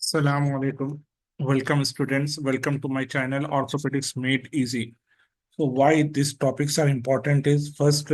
Assalamu alaikum. Welcome students. Welcome to my channel Orthopedics Made Easy. So why these topics are important is first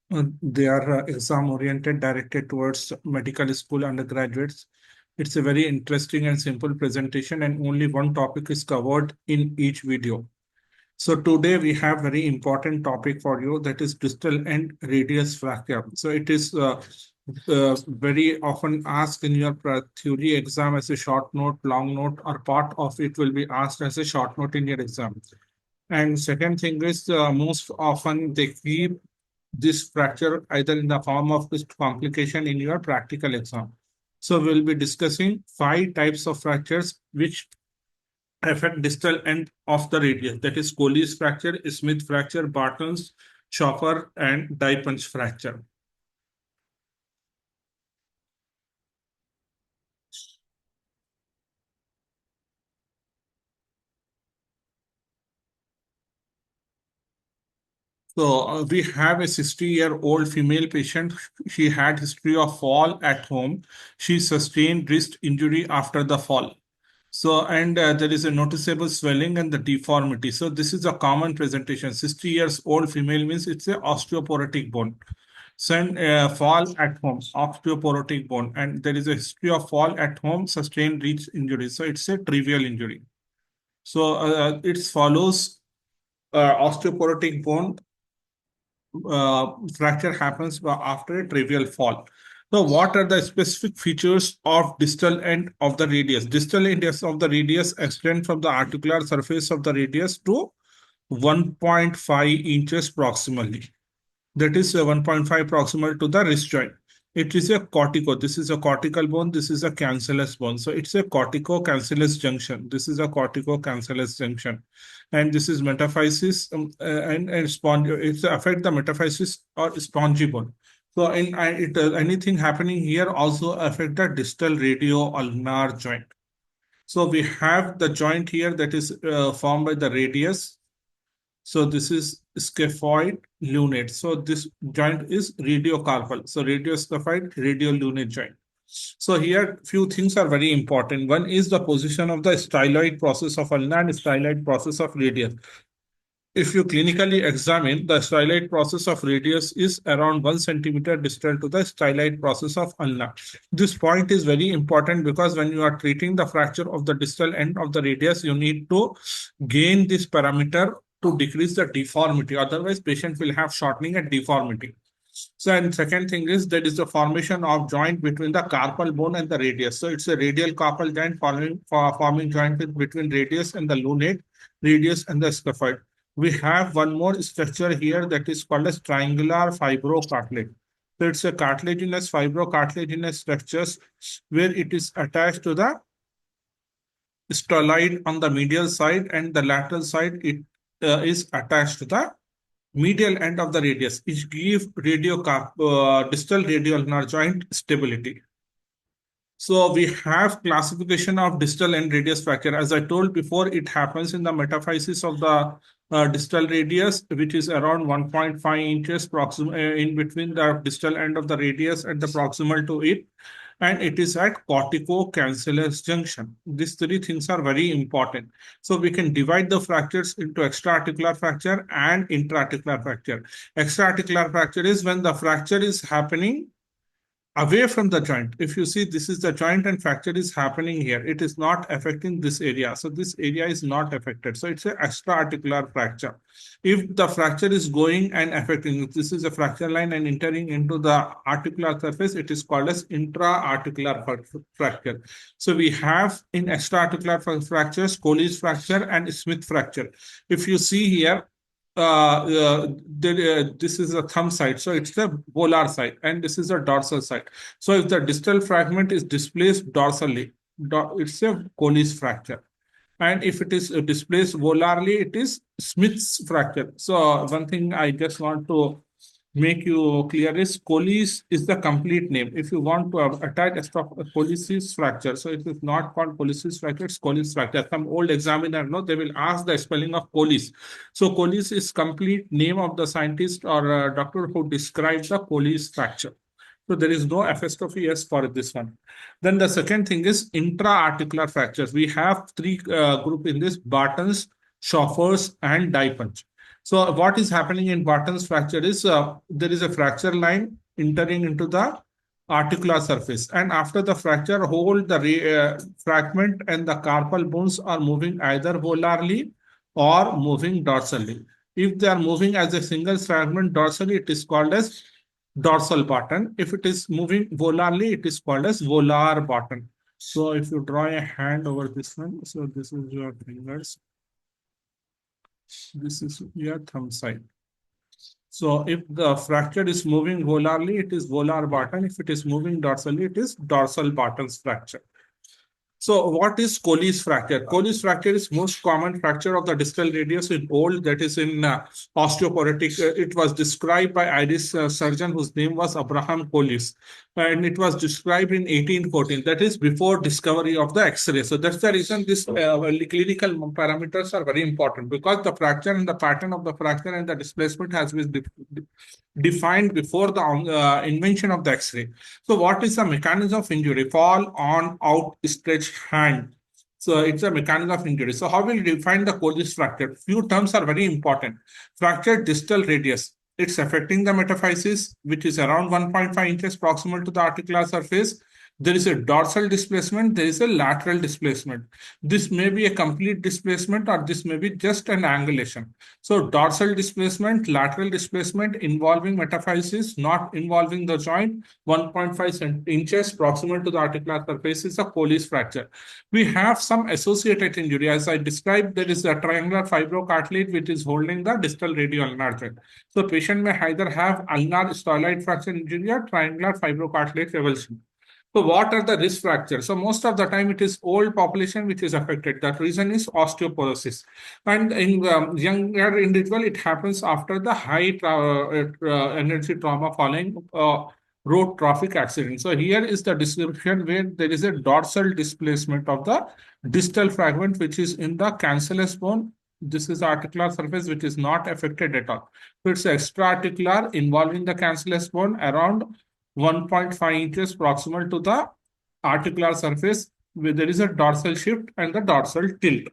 they are exam oriented directed towards medical school undergraduates. It's a very interesting and simple presentation and only one topic is covered in each video. So today we have very important topic for you that is distal and radius fracture. So it is very often asked in your theory exam as a short note, long note, or part of it will be asked as a short note in your exam. And second thing is most often they keep this fracture either in the form of this complication in your practical exam. So we'll be discussing 5 types of fractures which affect distal end of the radius. That is Colles fracture, Smith fracture, Barton's, Chauffer, and Dippen's fracture. So we have a 60-year-old female patient. She had history of fall at home. She sustained wrist injury after the fall. So, and there is a noticeable swelling and the deformity. So this is a common presentation. 60 years old female means it's a osteoporotic bone. So, fall at home, osteoporotic bone, and there is a history of fall at home, sustained wrist injury. So it's a trivial injury. So it follows osteoporotic bone fracture happens after a trivial fall. So what are the specific features of distal end of the radius? Distal end of the radius extend from the articular surface of the radius to 1.5 inches proximally. That is 1.5 proximal to the wrist joint. It is a cortico. This is a cortical bone. This is a cancellous bone. So it's a cortico-cancellous junction. This is a cortico-cancellous junction. And this is metaphysis and sponge. It's affect the metaphysis or spongy bone. So anything happening here also affect the distal radio-ulnar joint. So we have the joint here that is formed by the radius. So this is scaphoid lunate. So this joint is radiocarpal. So radioscaphoid radiolunate joint. So here few things are very important. One is the position of the styloid process of ulna and styloid process of radius. If you clinically examine, the styloid process of radius is around 1 centimeter distal to the styloid process of ulna. This point is very important because when you are treating the fracture of the distal end of the radius, you need to gain this parameter to decrease the deformity. Otherwise, patient will have shortening and deformity. So, and second thing is that is the formation of joint between the carpal bone and the radius. So it's a radial carpal joint forming joint between radius and the lunate, radius and the scaphoid. We have one more structure here that is called as triangular fibrocartilage. So it's a cartilaginous fibrocartilaginous structures where it is attached to the styloid on the medial side and the lateral side it is attached to the medial end of the radius, which give distal radioulnar joint stability. So we have classification of distal and radius fracture. As I told before, it happens in the metaphysis of the distal radius, which is around 1.5 inches in between the distal end of the radius and the proximal to it. And it is at cortico-cancellous junction. These three things are very important. So we can divide the fractures into extra-articular fracture and intra-articular fracture. Extra-articular fracture is when the fracture is happening away from the joint. If you see, this is the joint and fracture is happening here. It is not affecting this area. So this area is not affected. So it's an extra-articular fracture. If the fracture is going and affecting, this is a fracture line and entering into the articular surface, it is called as intra-articular fracture. So we have in extra-articular fractures, Colles fracture and Smith fracture. If you see here, this is a thumb side, so it's the volar side, and this is a dorsal side. So if the distal fragment is displaced dorsally, it's a Colles fracture. And if it is displaced volarly, it is Smith's fracture. So one thing I just want to make you clear is Colles is the complete name. If you want to attach a Colles fracture, so it is not called Colles fracture, it's Colles fracture. Some old examiner, no, they will ask the spelling of Colles. So Colles is complete name of the scientist or doctor who described the Colles fracture. So there is no apostrophe S for this one. Then the second thing is intra-articular fractures. We have three group in this: Barton's, Chauffers, and Dipens. So what is happening in Barton's fracture is there is a fracture line entering into the articular surface, and after the fracture, whole the fragment and the carpal bones are moving either volarly or moving dorsally. If they are moving as a single fragment dorsally, it is called as dorsal Barton. If it is moving volarly, it is called as volar Barton. So if you draw a hand over this one, so this is your fingers, this is your thumb side. So if the fracture is moving volarly, it is volar Barton. If it is moving dorsally, it is dorsal Barton's fracture. So what is Colles fracture? Colles fracture is most common fracture of the distal radius in old, that is in osteoporotic. It was described by Irish surgeon whose name was Abraham Colles, and it was described in 1814. That is before discovery of the X-ray. So that's the reason this clinical parameters are very important, because the fracture and the pattern of the fracture and the displacement has been defined before the invention of the X-ray. So what is the mechanism of injury? Fall on outstretched hand. So it's a mechanism of injury. So how will you define the Colles fracture? Few terms are very important. Fracture distal radius. It's affecting the metaphysis, which is around 1.5 inches proximal to the articular surface. There is a dorsal displacement, there is a lateral displacement. This may be a complete displacement, or this may be just an angulation. So dorsal displacement, lateral displacement involving metaphysis, not involving the joint, 1.5 inches proximal to the articular surface is a Colles fracture. We have some associated injury. As I described, there is a triangular fibrocartilage which is holding the distal radial ulnar joint. So patient may either have ulnar styloid fracture injury or triangular fibrocartilage avulsion. So what are the risk fractures? So most of the time it is old population which is affected. That reason is osteoporosis. And in younger individual, it happens after the high energy trauma following road traffic accident. So here is the description where there is a dorsal displacement of the distal fragment which is in the cancellous bone. This is articular surface which is not affected at all. So it's extra-articular involving the cancellous bone around 1.5 inches proximal to the articular surface, where there is a dorsal shift and the dorsal tilt.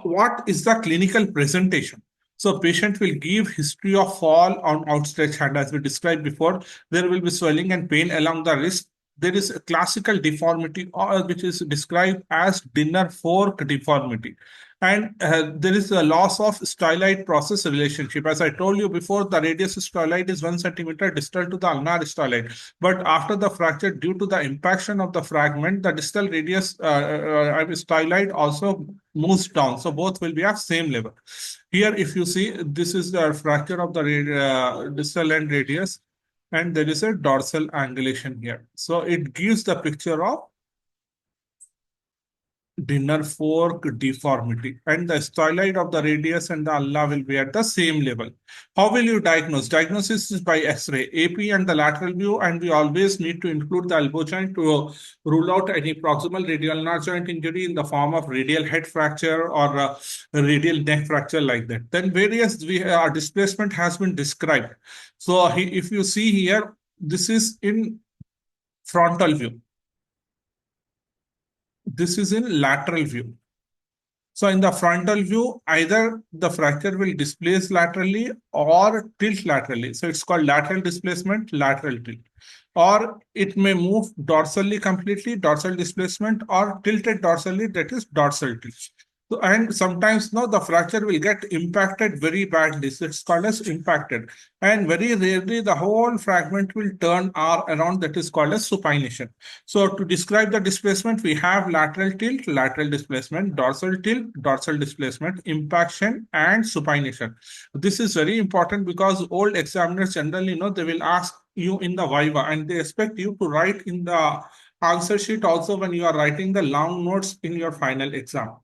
What is the clinical presentation? So patient will give history of fall on outstretched hand. As we described before, there will be swelling and pain along the wrist. There is a classical deformity, which is described as dinner fork deformity. And there is a loss of styloid process relationship. As I told you before, the radius styloid is 1 centimeter distal to the ulnar styloid. But after the fracture, due to the impaction of the fragment, the distal radius styloid also moves down. So both will be at same level. Here, if you see, this is the fracture of the distal end radius, and there is a dorsal angulation here. So it gives the picture of dinner fork deformity, and the styloid of the radius and the ulna will be at the same level. How will you diagnose? Diagnosis is by X-ray, AP and the lateral view, and we always need to include the elbow joint to rule out any proximal radial ulnar joint injury in the form of radial head fracture or radial neck fracture like that. Then various displacement has been described. So if you see here, this is in frontal view. This is in lateral view. So in the frontal view, either the fracture will displace laterally or tilt laterally. So it's called lateral displacement, lateral tilt. Or it may move dorsally completely, dorsal displacement, or tilted dorsally, that is dorsal tilt. So, and sometimes no, the fracture will get impacted very badly. So it's called as impacted. And very rarely the whole fragment will turn around, that is called as supination. So to describe the displacement, we have lateral tilt, lateral displacement, dorsal tilt, dorsal displacement, impaction, and supination. This is very important because old examiners generally, they will ask you in the viva and they expect you to write in the answer sheet also when you are writing the long notes in your final exam.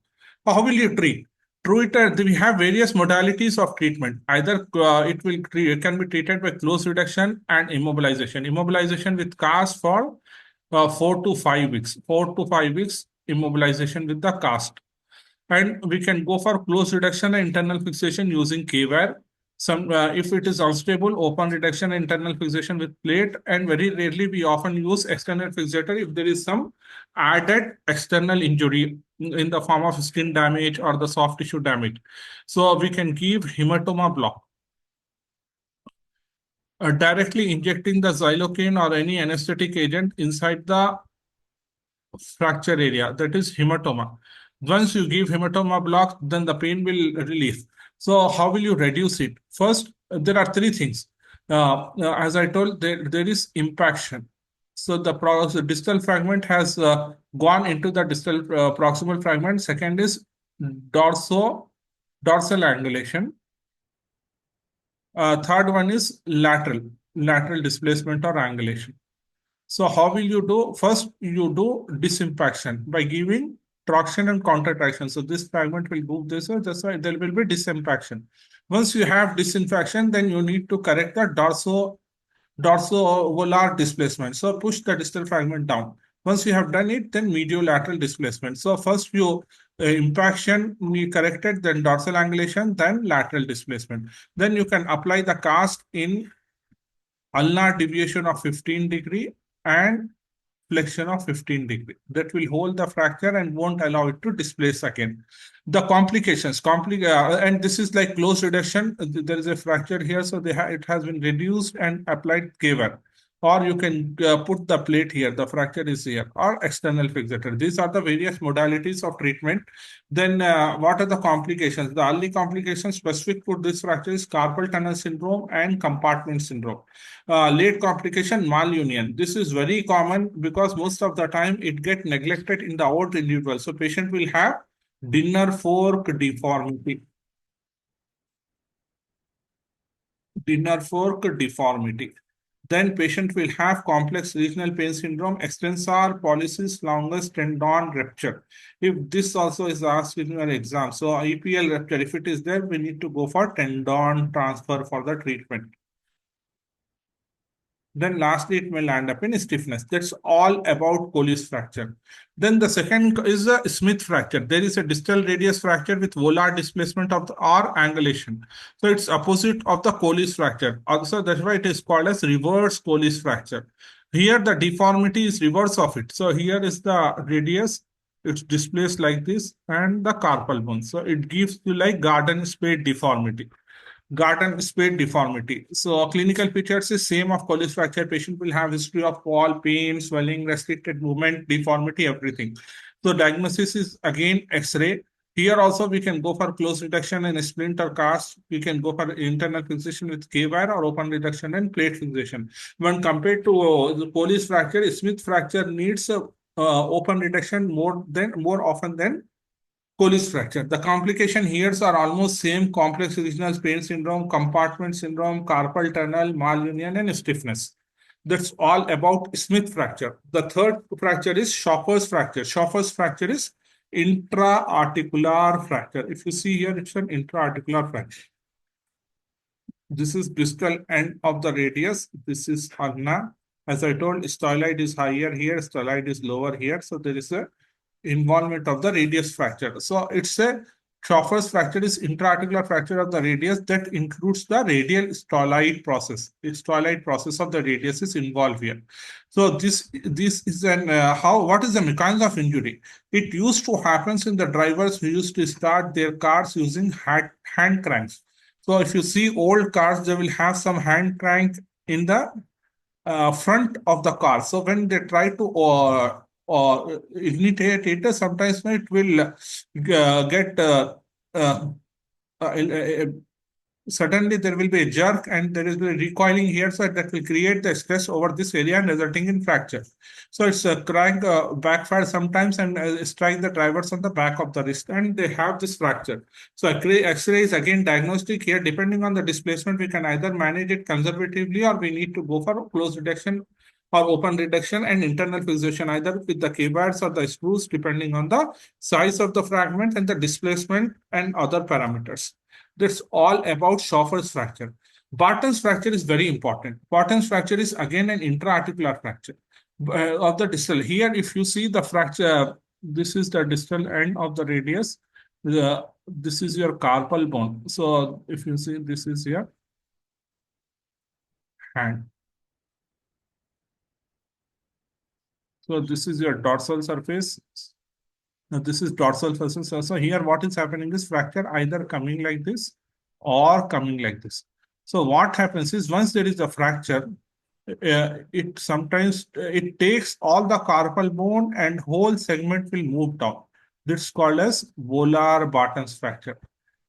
How will you treat? We have various modalities of treatment. Either it can be treated by close reduction and immobilization. Immobilization with cast for 4 to 5 weeks. 4 to 5 weeks immobilization with the cast. And we can go for close reduction and internal fixation using K-wire. If it is unstable, open reduction, internal fixation with plate, and very rarely we often use external fixator if there is some added external injury in the form of skin damage or the soft tissue damage. So we can give hematoma block. Directly injecting the xylocaine or any anesthetic agent inside the fracture area, that is hematoma. Once you give hematoma block, then the pain will release. So how will you reduce it? First, there are three things. As I told, there is impaction. So the distal fragment has gone into the distal proximal fragment. Second is dorsal angulation. Third one is lateral displacement or angulation. So how will you do? First, you do disimpaction by giving traction and counter-traction. So this fragment will move this way, that's why there will be disimpaction. Once you have disinfection, then you need to correct the dorsovolar displacement. So push the distal fragment down. Once you have done it, then mediolateral displacement. So first you impaction, you corrected, then dorsal angulation, then lateral displacement. Then you can apply the cast in ulnar deviation of 15 degree and flexion of 15 degree. That will hold the fracture and won't allow it to displace again. The complications, and this is like close reduction. There is a fracture here, so it has been reduced and applied Chauffer. Or you can put the plate here, the fracture is here, or external fixator. These are the various modalities of treatment. Then what are the complications? The early complications specific to this fracture is carpal tunnel syndrome and compartment syndrome. Late complication, malunion. This is very common because most of the time it gets neglected in the old individual. So patient will have dinner fork deformity. Dinner fork deformity. Then patient will have complex regional pain syndrome, extensor pollicis longus tendon rupture. If this also is asked in your exam, so EPL rupture, if it is there, we need to go for tendon transfer for the treatment. Then lastly, it may land up in stiffness. That's all about Colles fracture. Then the second is a Smith fracture. There is a distal radius fracture with volar displacement of the or angulation. So it's opposite of the Colles fracture. Also, that's why it is called as reverse Colles fracture. Here the deformity is reverse of it. So here is the radius. It's displaced like this and the carpal bone. So it gives you like garden spade deformity. Garden spade deformity. So clinical pictures is same of Colles fracture. Patient will have history of fall, pain, swelling, restricted movement, deformity, everything. So diagnosis is again X-ray. Here also we can go for close reduction and splint or cast. We can go for internal fixation with K-wire or open reduction and plate fixation. When compared to the Colles fracture, Smith fracture needs open reduction more often than Colles fracture. The complication here are almost same: complex regional pain syndrome, compartment syndrome, carpal tunnel, malunion, and stiffness. That's all about Smith fracture. The third fracture is Chauffer's fracture. Chauffer's fracture is intra-articular fracture. If you see here, it's an intra-articular fracture. This is distal end of the radius. This is ulna. As I told, styloid is higher here, styloid is lower here. So there is a involvement of the radius fracture. So it's a Chauffer's fracture is intra-articular fracture of the radius that includes the radial styloid process. The styloid process of the radius is involved here. So this is an what is the mechanism of injury? It used to happen in the drivers who used to start their cars using hand cranks. So if you see old cars, they will have some hand crank in the front of the car. So when they try to ignite it, sometimes it will get suddenly there will be a jerk and there is a recoiling here, so that will create the stress over this area and resulting in fracture. So it's a crank backfire sometimes and strike the drivers on the back of the wrist and they have this fracture. So X-ray is again diagnostic here. Depending on the displacement, we can either manage it conservatively or we need to go for close reduction or open reduction and internal fixation either with the K-bars or the screws depending on the size of the fragment and the displacement and other parameters. That's all about Chauffer's fracture. Barton's fracture is very important. Barton's fracture is again an intra-articular fracture of the distal. Here, if you see the fracture, this is the distal end of the radius. This is your carpal bone. So if you see, this is your hand. So this is your dorsal surface. Now this is dorsal surface. So here what is happening is fracture either coming like this or coming like this. So what happens is once there is a fracture, it sometimes it takes all the carpal bone and whole segment will move down. This is called as volar Barton's fracture.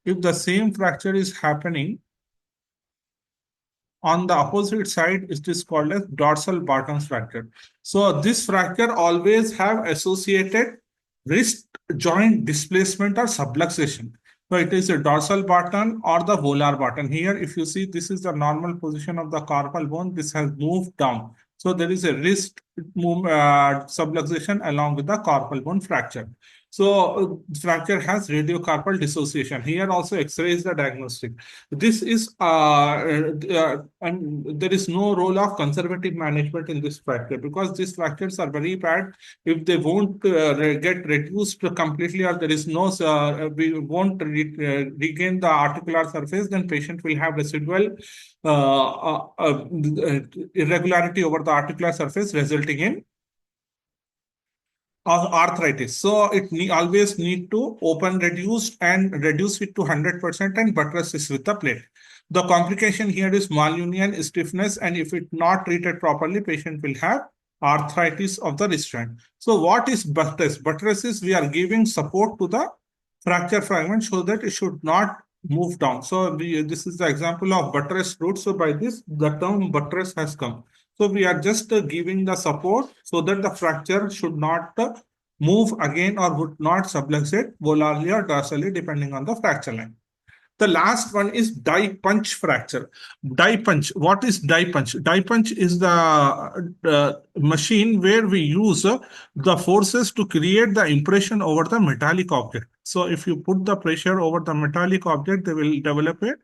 If the same fracture is happening on the opposite side, it is called as dorsal Barton's fracture. So this fracture always have associated wrist joint displacement or subluxation. So it is a dorsal Barton or the volar Barton. Here, if you see, this is the normal position of the carpal bone. This has moved down. So there is a wrist subluxation along with the carpal bone fracture. So fracture has radiocarpal dissociation. Here also X-ray is the diagnostic. This is and there is no role of conservative management in this fracture because these fractures are very bad. If they won't get reduced completely or there is no we won't regain the articular surface, then patient will have residual irregularity over the articular surface resulting in of arthritis. So it always need to open reduce and reduce it to 100% and buttress this with the plate. The complication here is malunion, stiffness, and if it not treated properly, patient will have arthritis of the wrist joint. So what is buttress? Buttress is we are giving support to the fracture fragment so that it should not move down. So this is the example of buttress root. So by this, the term buttress has come. So we are just giving the support so that the fracture should not move again or would not subluxate volarly or dorsally depending on the fracture line. The last one is die punch fracture. Die punch. What is die punch? Die punch is the machine where we use the forces to create the impression over the metallic object. So if you put the pressure over the metallic object, they will develop a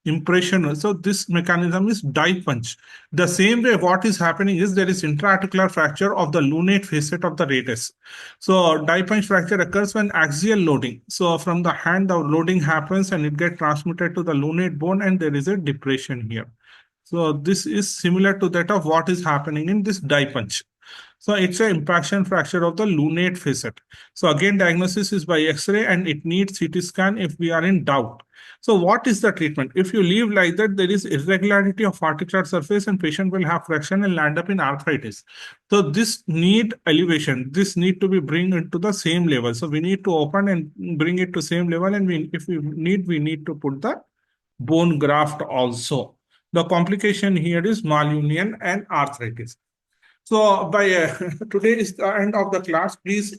impression. So this mechanism is die punch. The same way what is happening is there is intra-articular fracture of the lunate facet of the radius. So die punch fracture occurs when axial loading. So from the hand, the loading happens and it gets transmitted to the lunate bone and there is a depression here. So this is similar to that of what is happening in this die punch. So it's an impaction fracture of the lunate facet. So again, diagnosis is by X-ray and it needs CT scan if we are in doubt. So what is the treatment? If you leave like that, there is irregularity of articular surface and patient will have fraction and land up in arthritis. So this need elevation. This need to be bring into the same level. So we need to open and bring it to same level. And if we need to put the bone graft also. The complication here is malunion and arthritis. So by today is the end of the class. Please,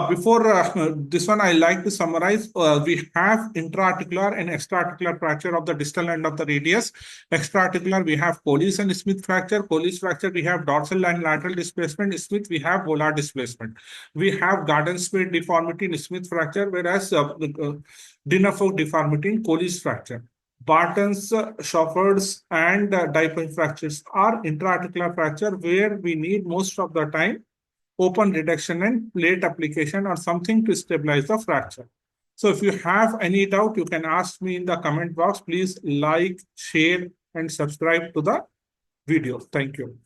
before this one, I like to summarize. We have intra-articular and extra-articular fracture of the distal end of the radius. Extra-articular, we have Colles and Smith fracture. Colles fracture, we have dorsal and lateral displacement. Smith, we have volar displacement. We have garden spade deformity in Smith fracture, whereas Dinafork deformity in Colles fracture. Barton's, Chauffer's, and die punch fractures are intra-articular fracture where we need most of the time open reduction and plate application or something to stabilize the fracture. So if you have any doubt, you can ask me in the comment box. Please like, share, and subscribe to the video. Thank you.